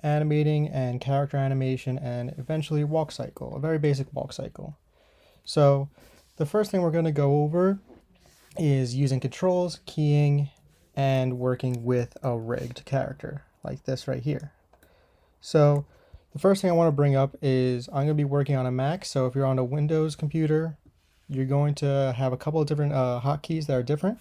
animating and character animation and eventually walk cycle, a very basic walk cycle. So the first thing we're going to go over is using controls, keying, and working with a rigged character like this right here. So the first thing I want to bring up is I'm going to be working on a Mac. So if you're on a Windows computer, you're going to have a couple of different hotkeys that are different.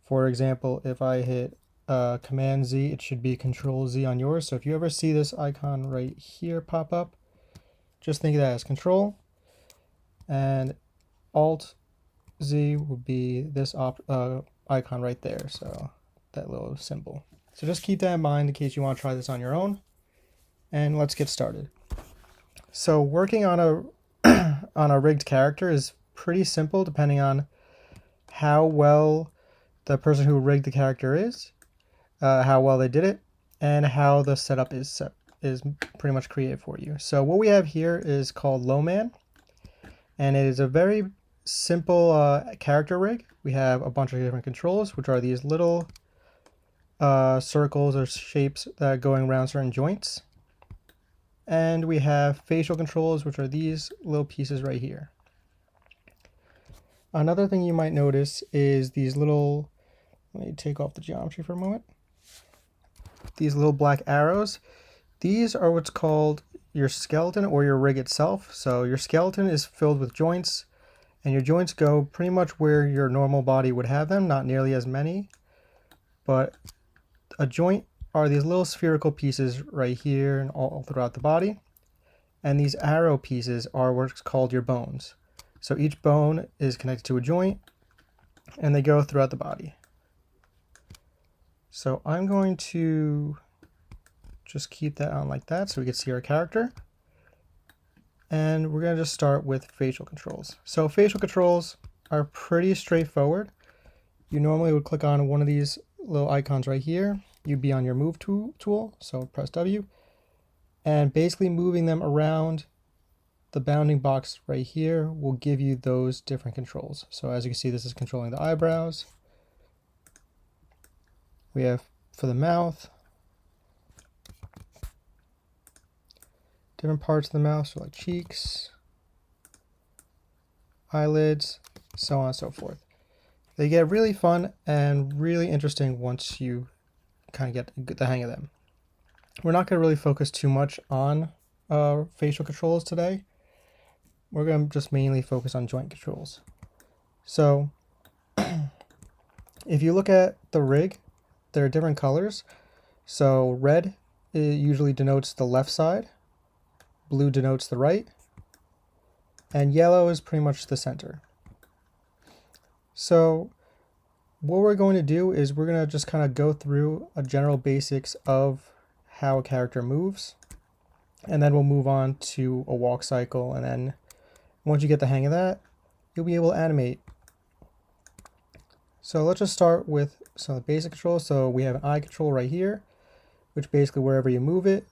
For example, if I hit Command Z, it should be Control Z on yours. So if you ever see this icon right here pop up, just think of that as Control, and Alt Z would be this icon right there. So that little symbol. So just keep that in mind in case you want to try this on your own. And let's get started. So working on a on a rigged character is pretty simple depending on how well the person who rigged the character is, how well they did it, and how the setup is pretty much created for you. So what we have here is called LowMan, and it is a very simple character rig. We have a bunch of different controls, which are these little circles or shapes that are going around certain joints. And we have facial controls, which are these little pieces right here. Another thing you might notice is these little, let me take off the geometry for a moment. These little black arrows. These are what's called your skeleton or your rig itself. So your skeleton is filled with joints, and your joints go pretty much where your normal body would have them, not nearly as many. But a joint are these little spherical pieces right here and all throughout the body. And these arrow pieces are what's called your bones. So each bone is connected to a joint, and they go throughout the body. So I'm going to just keep that on like that so we can see our character. And we're going to just start with facial controls. So facial controls are pretty straightforward. You normally would click on one of these little icons right here. You'd be on your move tool, so press W. And basically moving them around the bounding box right here will give you those different controls. So as you can see, this is controlling the eyebrows. We have for the mouth, different parts of the mouth, so like cheeks, eyelids, so on and so forth. They get really fun and really interesting once you kind of get the hang of them. We're not going to really focus too much on facial controls today. We're going to just mainly focus on joint controls. So if you look at the rig, there are different colors. So red usually denotes the left side, blue denotes the right, and yellow is pretty much the center. So what we're going to do is we're going to just kind of go through a general basics of how a character moves, and then we'll move on to a walk cycle, and then once you get the hang of that, you'll be able to animate. So let's just start with some of the basic controls. So we have an eye control right here, which basically wherever you move it,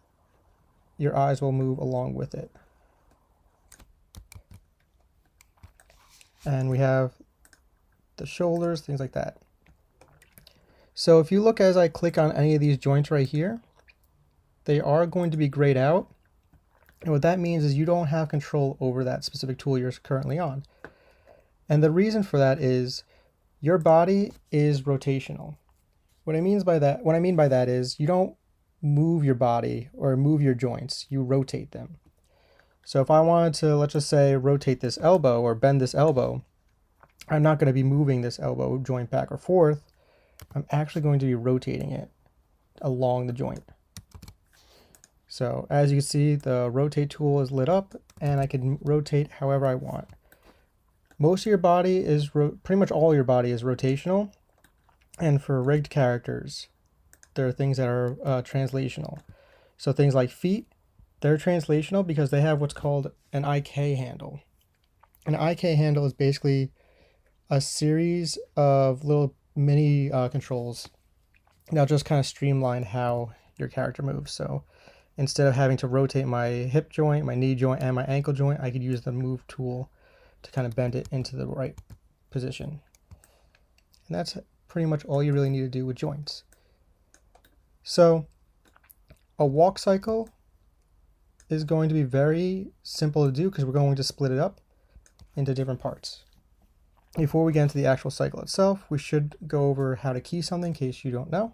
your eyes will move along with it. And we have the shoulders, things like that. So if you look as I click on any of these joints right here, they are going to be grayed out. And what that means is you don't have control over that specific tool you're currently on. And the reason for that is your body is rotational. What I mean by that is you don't move your body or move your joints, you rotate them. So if I wanted to, let's just say, rotate this elbow or bend this elbow, I'm not going to be moving this elbow joint back or forth. I'm actually going to be rotating it along the joint. So as you can see, the rotate tool is lit up and I can rotate however I want. Most of your body is, pretty much all your body is rotational. And for rigged characters, there are things that are translational. So things like feet, they're translational because they have what's called an IK handle. An IK handle is basically a series of little mini controls that'll just kind of streamline how your character moves. So instead of having to rotate my hip joint, my knee joint, and my ankle joint, I could use the move tool to kind of bend it into the right position. And that's pretty much all you really need to do with joints. So A walk cycle is going to be very simple to do because we're going to split it up into different parts. Before we get into the actual cycle itself, we should go over how to key something in case you don't know.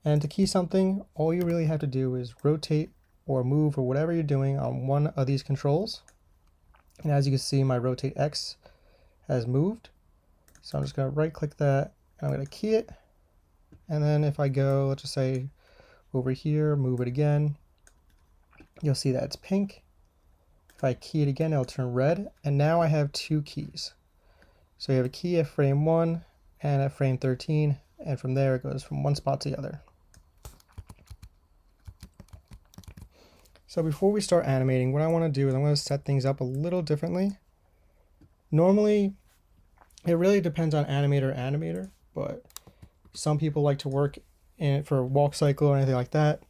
And to key something, all you really have to do is rotate or move or whatever you're doing on one of these controls. And as you can see, my rotate X has moved. So I'm just going to right click that and I'm going to key it. And then if I go, let's just say over here, move it again, you'll see that it's pink. If I key it again, it'll turn red. And now I have two keys. So you have a key at frame 1 and at frame 13, and from there it goes from one spot to the other. So before we start animating, what I want to do is I'm going to set things up a little differently. Normally, it really depends on animator, but some people like to work in for a walk cycle or anything like that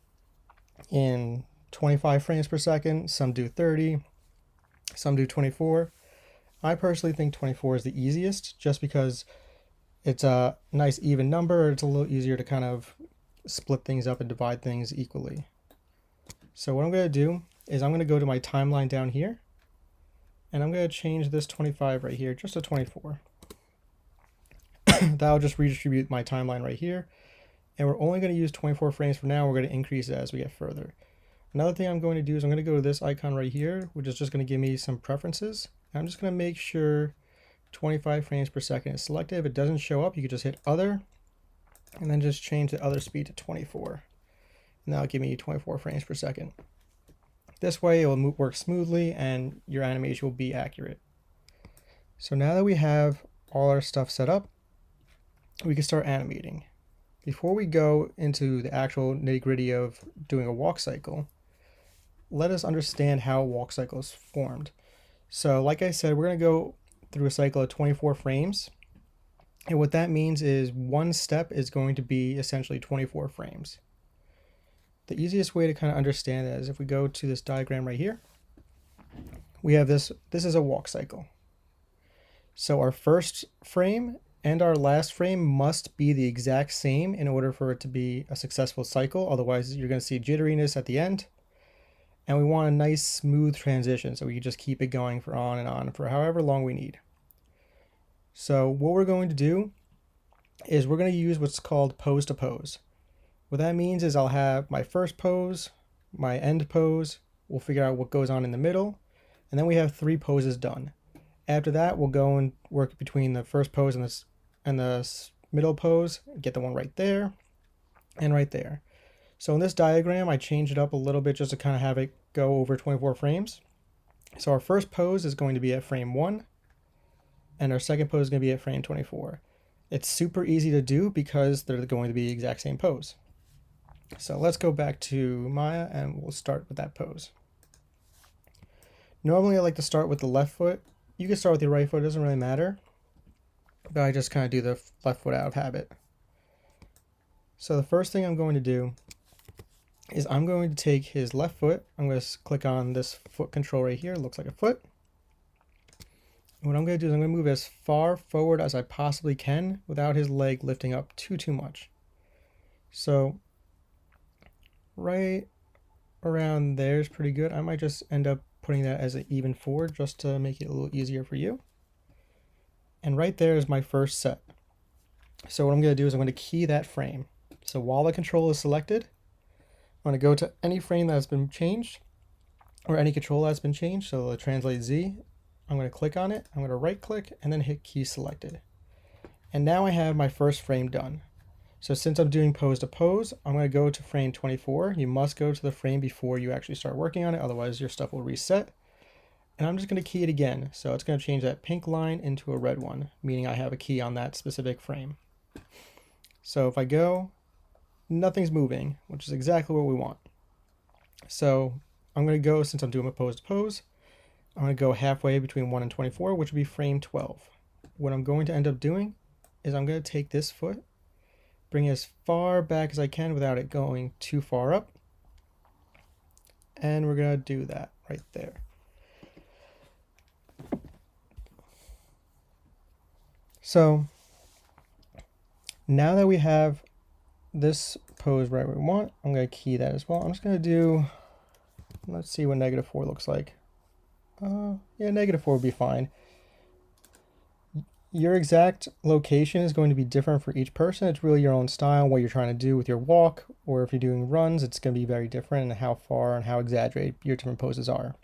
in 25 frames per second. Some do 30, some do 24. I personally think 24 is the easiest just because it's a nice even number. It's a little easier to kind of split things up and divide things equally. So what I'm going to do is I'm going to go to my timeline down here and I'm going to change this 25 right here just to 24. That'll just redistribute my timeline right here. And we're only going to use 24 frames for now. We're going to increase it as we get further. Another thing I'm going to do is I'm going to go to this icon right here, which is just going to give me some preferences. I'm just going to make sure 25 frames per second is selected. If it doesn't show up, you can just hit other and then just change the other speed to 24. And that'll give me 24 frames per second. This way it will work smoothly and your animation will be accurate. So now that we have all our stuff set up, we can start animating. Before we go into the actual nitty-gritty of doing a walk cycle, let us understand how a walk cycle is formed. So like I said, we're going to go through a cycle of 24 frames. And what that means is one step is going to be essentially 24 frames. The easiest way to kind of understand that is if we go to this diagram right here, we have this is a walk cycle. So our first frame and our last frame must be the exact same in order for it to be a successful cycle. Otherwise, you're going to see jitteriness at the end. And we want a nice smooth transition so we can just keep it going for on and on for however long we need. So what we're going to do is we're going to use what's called pose to pose. What that means is I'll have my first pose, my end pose, we'll figure out what goes on in the middle, and then we have 3 poses done. After that, we'll go and work between the first pose and the middle pose, get the one right there and right there. So in this diagram, I changed it up a little bit just to kind of have it go over 24 frames. So our first pose is going to be at frame 1, and our second pose is going to be at frame 24. It's super easy to do because they're going to be the exact same pose. So let's go back to Maya and we'll start with that pose. Normally I like to start with the left foot. You can start with your right foot, it doesn't really matter. But I just kind of do the left foot out of habit. So the first thing I'm going to do is I'm going to take his left foot. I'm going to click on this foot control right here. It looks like a foot. And what I'm going to do is I'm going to move as far forward as I possibly can without his leg lifting up too much. So right around there is pretty good. I might just end up putting that as an even forward just to make it a little easier for you. And right there is my first set. So what I'm going to do is I'm going to key that frame. So while the control is selected, I'm going to go to any frame that's been changed or any control that's been changed. So the translate Z, I'm going to click on it. I'm going to right click and then hit key selected. And now I have my first frame done. So since I'm doing pose to pose, I'm going to go to frame 24. You must go to the frame before you actually start working on it. Otherwise your stuff will reset. And I'm just going to key it again. So it's going to change that pink line into a red one, meaning I have a key on that specific frame. So if I go, nothing's moving, which is exactly what we want. So I'm going to go, since I'm doing a pose to pose, I'm going to go halfway between 1 and 24, which would be frame 12. What I'm going to end up doing is I'm going to take this foot, bring it as far back as I can without it going too far up. And we're going to do that right there. So now that we have this pose right where we want. I'm going to key that as well. I'm just going to do, let's see what -4 looks like. Yeah, -4 would be fine. Your exact location is going to be different for each person. It's really your own style, what you're trying to do with your walk, or if you're doing runs, it's going to be very different in how far and how exaggerated your different poses are.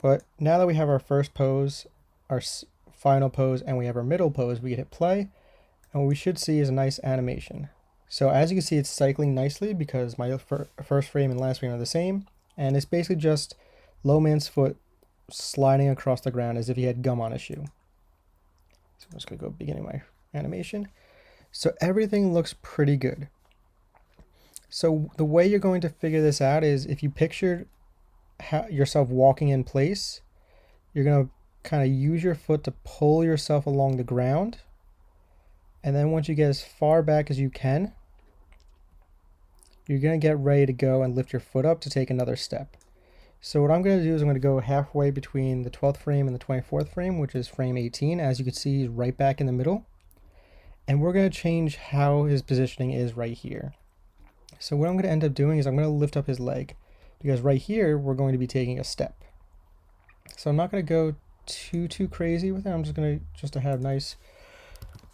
But now that we have our first pose, our final pose, and we have our middle pose, we can hit play, and what we should see is a nice animation. So as you can see, it's cycling nicely because my first frame and last frame are the same, and it's basically just LowMan's foot sliding across the ground as if he had gum on his shoe. So I'm just going to go beginning my animation. So everything looks pretty good. So the way you're going to figure this out is if you pictured yourself walking in place, you're going to kind of use your foot to pull yourself along the ground. And then once you get as far back as you can, you're going to get ready to go and lift your foot up to take another step. So what I'm going to do is I'm going to go halfway between the 12th frame and the 24th frame, which is frame 18. As you can see, he's right back in the middle. And we're going to change how his positioning is right here. So what I'm going to end up doing is I'm going to lift up his leg, because right here we're going to be taking a step. So I'm not going to go too crazy with it. I'm just going to, just to have nice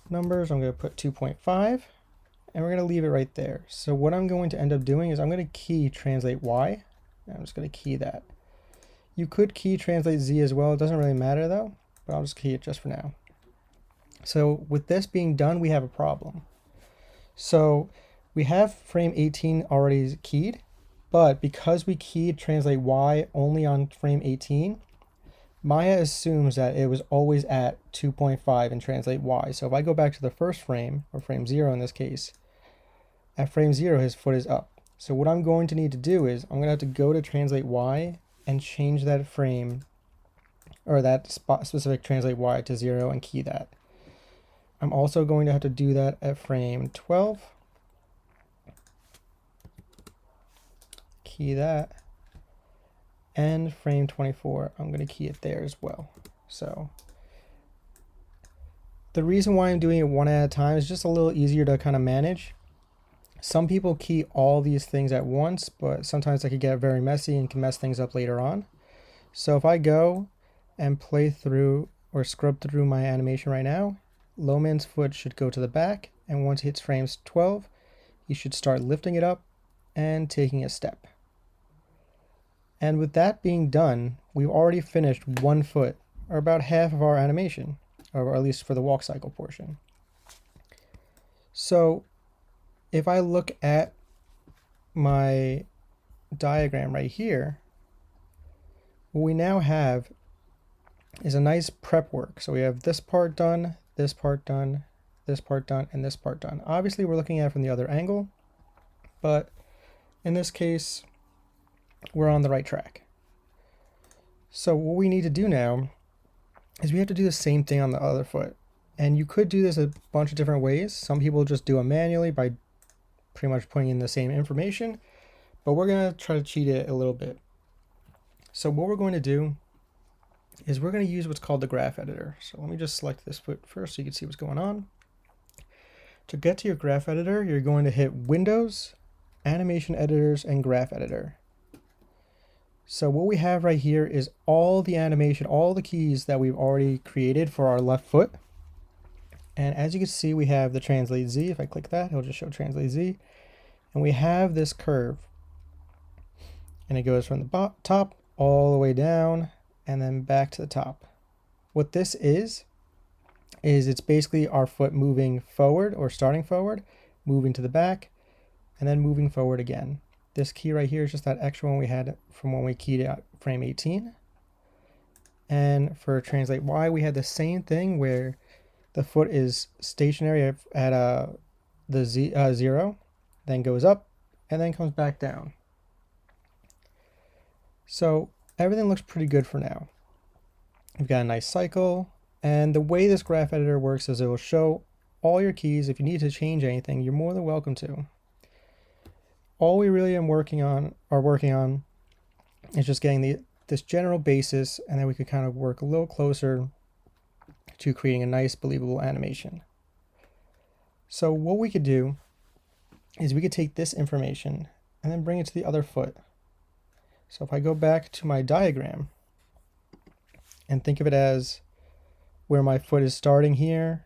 numbers, I'm going to put 2.5. And we're going to leave it right there. So what I'm going to end up doing is I'm going to key translate Y. I'm just going to key that. You could key translate Z as well. It doesn't really matter though, but I'll just key it just for now. So with this being done, we have a problem. So we have frame 18 already keyed, but because we keyed translate Y only on frame 18, Maya assumes that it was always at 2.5 in translate Y. So if I go back to the first frame, or frame 0 in this case, at frame 0 his foot is up. So what I'm going to need to do is I'm going to have to go to translate Y and change that frame, or that specific translate Y to 0 and key that. I'm also going to have to do that at frame 12. Key that. And frame 24, I'm going to key it there as well. So the reason why I'm doing it one at a time is just a little easier to kind of manage. Some people key all these things at once, but sometimes that could get very messy and can mess things up later on. So if I go and play through or scrub through my animation right now, LowMan's foot should go to the back, and once he hits frames 12, he should start lifting it up and taking a step. And with that being done, we've already finished one foot, or about half of our animation, or at least for the walk cycle portion. So if I look at my diagram right here, what we now have is a nice prep work. So we have this part done, this part done, this part done, and this part done. Obviously we're looking at it from the other angle, but in this case, we're on the right track. So what we need to do now is we have to do the same thing on the other foot. And you could do this a bunch of different ways. Some people just do it manually by pretty much putting in the same information, but we're going to try to cheat it a little bit. So what we're going to do is we're going to use what's called the graph editor. So let me just select this foot first so you can see what's going on. To get to your graph editor, you're going to hit Windows, Animation Editors, and Graph Editor. So what we have right here is all the animation, all the keys that we've already created for our left foot. And as you can see, we have the translate Z. If I click that, it'll just show translate Z. And we have this curve. And it goes from the top all the way down and then back to the top. What this is it's basically our foot moving forward, or starting forward, moving to the back, and then moving forward again. This key right here is just that extra one we had from when we keyed out frame 18. And for translate Y, we had the same thing where the foot is stationary at the 0, then goes up, and then comes back down. So everything looks pretty good for now. We've got a nice cycle, and the way this graph editor works is it will show all your keys. If you need to change anything, you're more than welcome to. All we really are working on is just getting this general basis, and then we could kind of work a little closer to creating a nice, believable animation. So what we could do is we could take this information and then bring it to the other foot. So if I go back to my diagram and think of it as where my foot is starting here,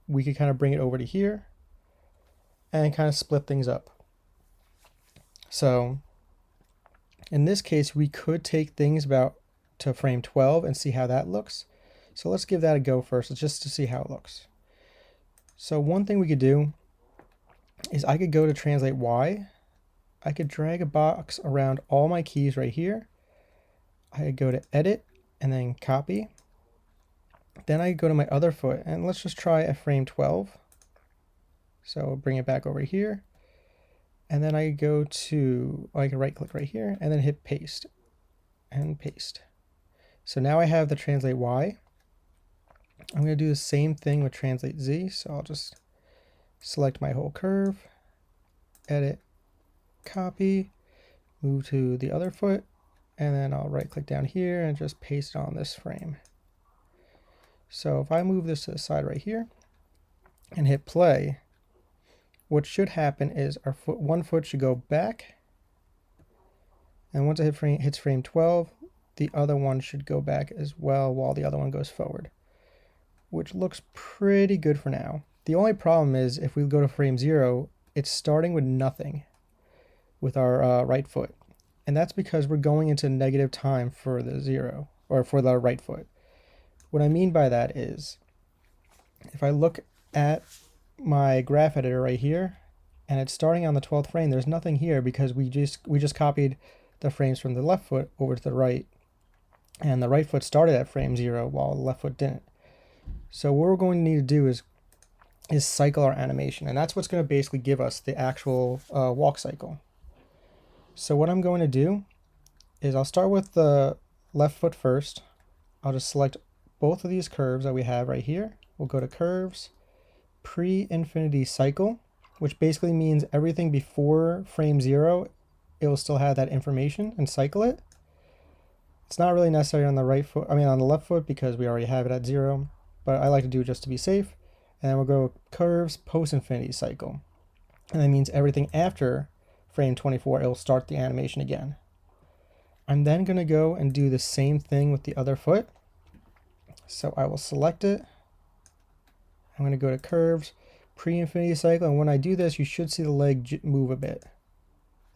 we could kind of bring it over to here and kind of split things up. So in this case, we could take things about to frame 12 and see how that looks. So let's give that a go first, just to see how it looks. So one thing we could do is I could go to translate Y. I could drag a box around all my keys right here. I could go to edit and then copy. Then I go to my other foot and let's just try a frame 12. So bring it back over here. And then I go to, I can right click right here and then hit paste and paste. So now I have the translate Y. I'm going to do the same thing with translate Z. So I'll just select my whole curve, edit, copy, move to the other foot, and then I'll right click down here and just paste it on this frame. So if I move this to the side right here and hit play, what should happen is our one foot should go back, and once it hits frame 12, the other one should go back as well while the other one goes forward, which looks pretty good for now. The only problem is if we go to frame 0, it's starting with nothing with our right foot. And that's because we're going into negative time for the 0, or for the right foot. What I mean by that is, if I look at my graph editor right here, and it's starting on the 12th frame, there's nothing here because we just copied the frames from the left foot over to the right, and the right foot started at frame 0 while the left foot didn't. So what we're going to need to do is cycle our animation, and that's what's going to basically give us the actual walk cycle. So what I'm going to do is I'll start with the left foot first. I'll just select both of these curves that we have right here. We'll go to curves, pre-infinity cycle, which basically means everything before frame 0, it will still have that information and cycle it. It's not really necessary on the right foot, on the left foot, because we already have it at 0, but I like to do it just to be safe. And then we'll go curves, post-infinity cycle. And that means everything after frame 24, it'll start the animation again. I'm then going to go and do the same thing with the other foot. So I will select it. I'm going to go to curves, pre-infinity cycle, and when I do this, you should see the leg move a bit.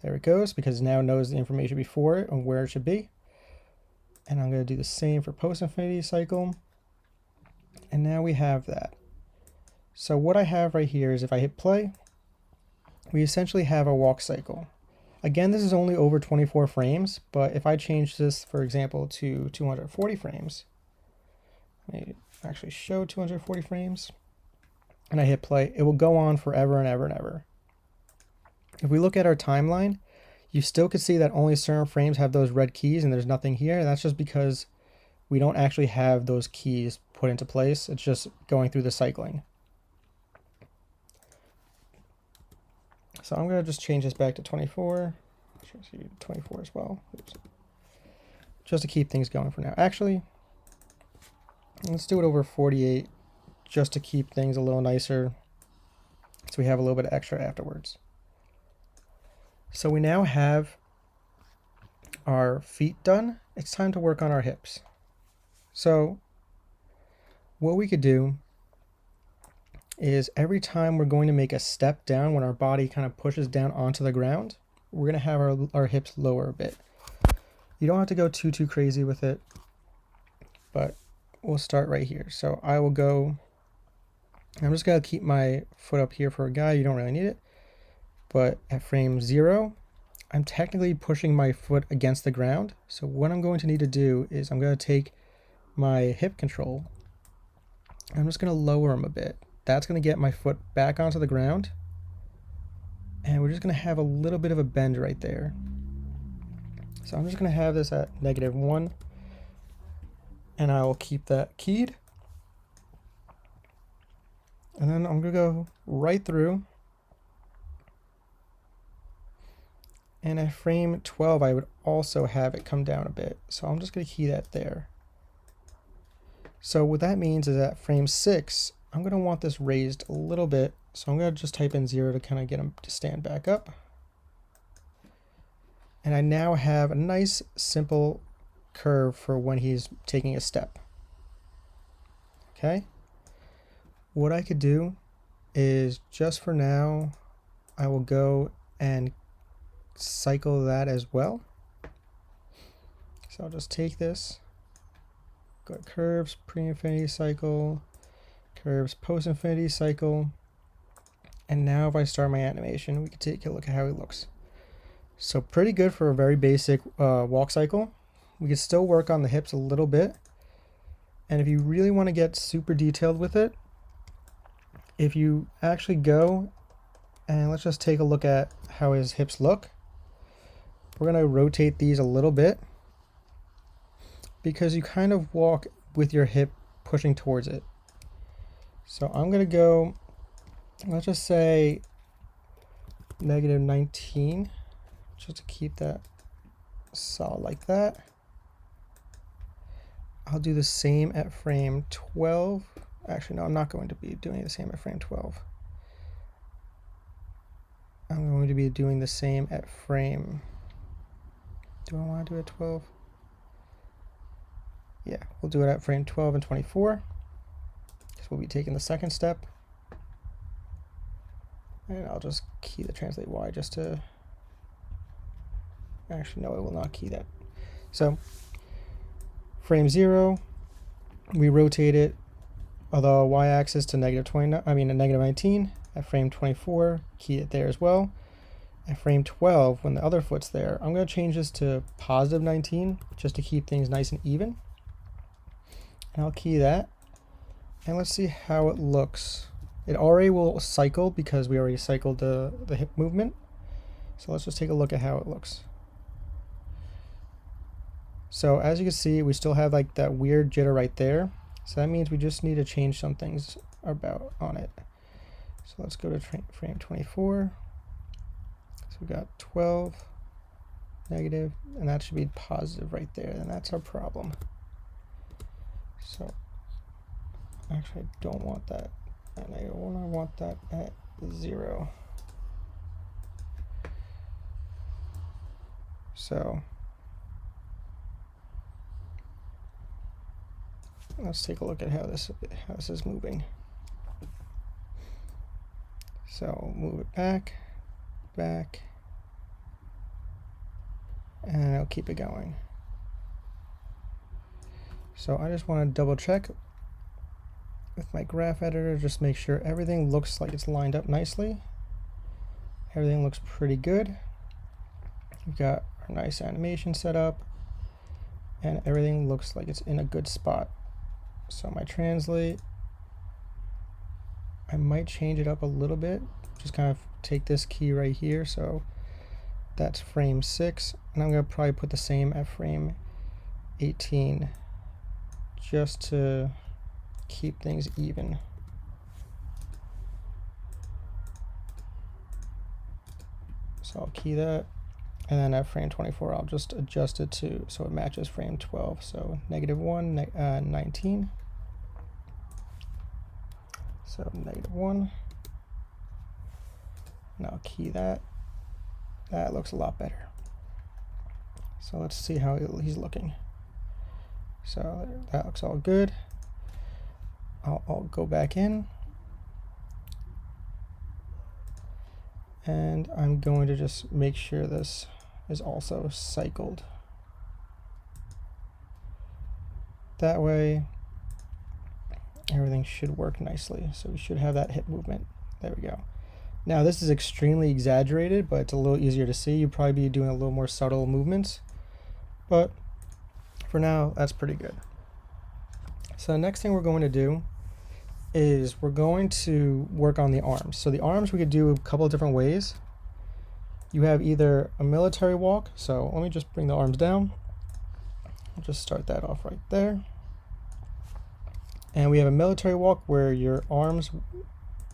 There it goes, because now it knows the information before it and where it should be. And I'm going to do the same for post-infinity cycle. And now we have that. So what I have right here is if I hit play, we essentially have a walk cycle. Again, this is only over 24 frames, but if I change this, for example, to 240 frames, let me actually show 240 frames, and I hit play, it will go on forever and ever and ever. If we look at our timeline, you still can see that only certain frames have those red keys and there's nothing here. And that's just because we don't actually have those keys put into place. It's just going through the cycling. So I'm going to just change this back to 24. Should see 24 as well. Oops. Just to keep things going for now. Actually, let's do it over 48 just to keep things a little nicer, so we have a little bit of extra afterwards. So we now have our feet done. It's time to work on our hips. So what we could do is every time we're going to make a step down, when our body kind of pushes down onto the ground, we're going to have our hips lower a bit. You don't have to go too crazy with it, but we'll start right here. So I will go, I'm just going to keep my foot up here for a guy. You don't really need it. But at frame 0, I'm technically pushing my foot against the ground. So what I'm going to need to do is I'm going to take my hip control. I'm just going to lower them a bit. That's going to get my foot back onto the ground. And we're just going to have a little bit of a bend right there. So I'm just going to have this at -1. And I will keep that keyed. And then I'm going to go right through. And at frame 12, I would also have it come down a bit. So I'm just going to key that there. So what that means is at frame 6, I'm going to want this raised a little bit So I'm going to just type in 0 to kind of get him to stand back up. And I now have a nice simple curve for when he's taking a step. Okay. What I could do is, just for now, I will go and cycle that as well. So I'll just take this, go to curves, pre-infinity cycle, curves, post-infinity cycle. And now if I start my animation, we can take a look at how he looks. So pretty good for a very basic walk cycle. We can still work on the hips a little bit. And if you really want to get super detailed with it, if you actually go and let's just take a look at how his hips look. We're going to rotate these a little bit because you kind of walk with your hip pushing towards it. So I'm going to go, let's just say -19, just to keep that solid like that. I'll do the same at frame 12. Actually, no, I'm not going to be doing the same at frame 12. I'm going to be doing the same at frame. Do I want to do it 12? Yeah, we'll do it at frame 12 and 24. Because we'll be taking the second step. And I'll just key the translate Y just to... Actually, no, it will not key that. So, frame 0, we rotate it, although y-axis to -19. At frame 24, key it there as well. At frame 12, when the other foot's there, I'm going to change this to +19 just to keep things nice and even. And I'll key that. And let's see how it looks. It already will cycle because we already cycled the hip movement. So let's just take a look at how it looks. So as you can see, we still have like that weird jitter right there. So that means we just need to change some things about on it. So let's go to frame 24. So we got 12, negative, and that should be positive right there. And that's our problem. So actually, I don't want that at -1. I want that at 0. So let's take a look at how this is moving. So move it back, and I'll keep it going. So I just want to double check with my graph editor, just make sure everything looks like it's lined up nicely. Everything looks pretty good. We've got our nice animation set up, and everything looks like it's in a good spot. So my translate, I might change it up a little bit, just kind of take this key right here. So that's frame 6, and I'm going to probably put the same at frame 18 just to keep things even. So I'll key that, and then at frame 24 I'll just adjust it to so it matches frame 12. So -1, 19. So -1, and I'll key that. That looks a lot better. So let's see how he's looking. So that looks all good. I'll go back in, and I'm going to just make sure this is also cycled. That way everything should work nicely. So we should have that hip movement. There we go. Now this is extremely exaggerated, but it's a little easier to see. You'd probably be doing a little more subtle movements, but for now that's pretty good. So the next thing we're going to do is we're going to work on the arms. So the arms we could do a couple of different ways. You have either a military walk, so let me just bring the arms down. I'll just start that off right there. And we have a military walk where your arms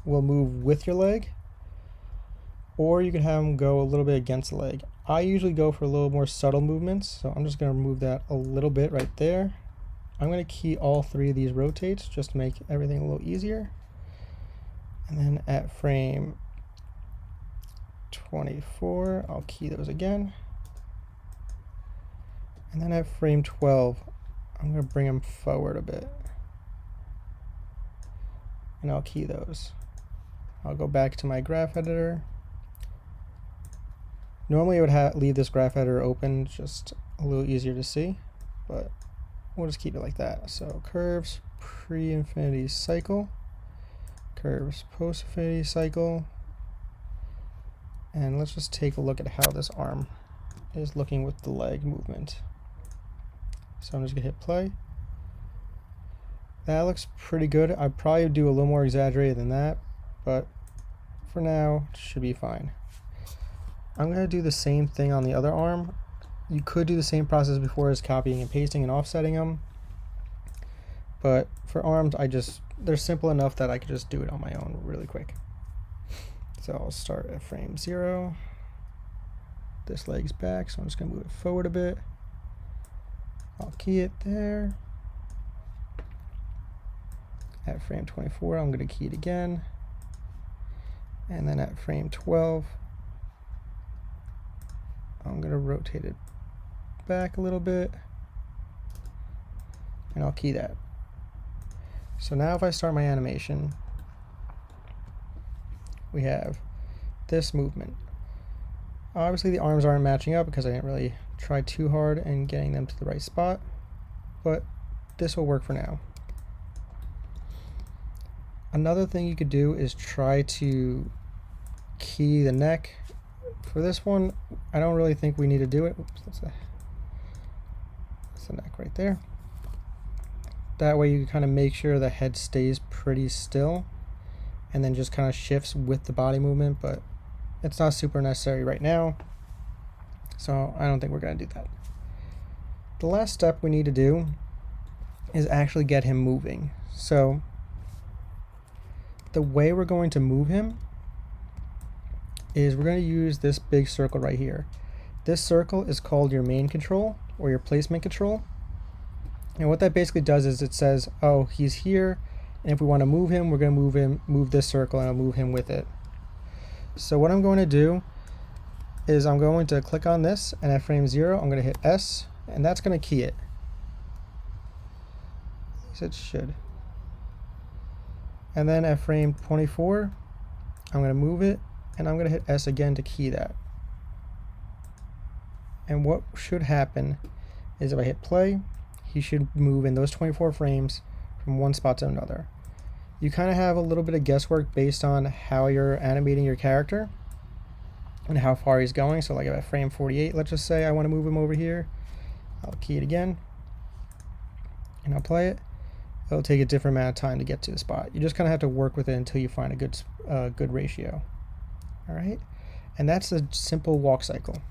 will move with your leg, or you can have them go a little bit against the leg. I usually go for a little more subtle movements, so I'm just going to remove that a little bit right there. I'm going to key all 3 of these rotates just to make everything a little easier. And then at frame 24, I'll key those again. And then at frame 12, I'm going to bring them forward a bit. And I'll key those. I'll go back to my graph editor. Normally I would leave this graph editor open, just a little easier to see, but we'll just keep it like that. So curves, pre-infinity cycle, curves, post-infinity cycle, and let's just take a look at how this arm is looking with the leg movement. So I'm just gonna hit play. That looks pretty good. I'd probably do a little more exaggerated than that, but for now, it should be fine. I'm going to do the same thing on the other arm. You could do the same process before as copying and pasting and offsetting them, but for arms, they're simple enough that I could just do it on my own really quick. So I'll start at frame 0. This leg's back, so I'm just going to move it forward a bit. I'll key it there. At frame 24, I'm going to key it again. And then at frame 12, I'm going to rotate it back a little bit. And I'll key that. So now if I start my animation, we have this movement. Obviously the arms aren't matching up because I didn't really try too hard in getting them to the right spot, but this will work for now. Another thing you could do is try to key the neck. For this one, I don't really think we need to do it. Oops, that's the neck right there. That way you kind of make sure the head stays pretty still and then just kind of shifts with the body movement, but it's not super necessary right now, so I don't think we're going to do that. The last step we need to do is actually get him moving. So the way we're going to move him is we're going to use this big circle right here. This circle is called your main control or your placement control. And what that basically does is it says, oh, he's here, and if we want to move him, we're going to move this circle, and I'll move him with it. So what I'm going to do is I'm going to click on this, and at frame 0, I'm going to hit S, and that's going to key it. At least it should. And then at frame 24, I'm going to move it, and I'm going to hit S again to key that. And what should happen is if I hit play, he should move in those 24 frames from one spot to another. You kind of have a little bit of guesswork based on how you're animating your character and how far he's going. So like at frame 48, let's just say I want to move him over here. I'll key it again and I'll play it. It'll take a different amount of time to get to the spot. You just kind of have to work with it until you find a good ratio. All right, and that's a simple walk cycle.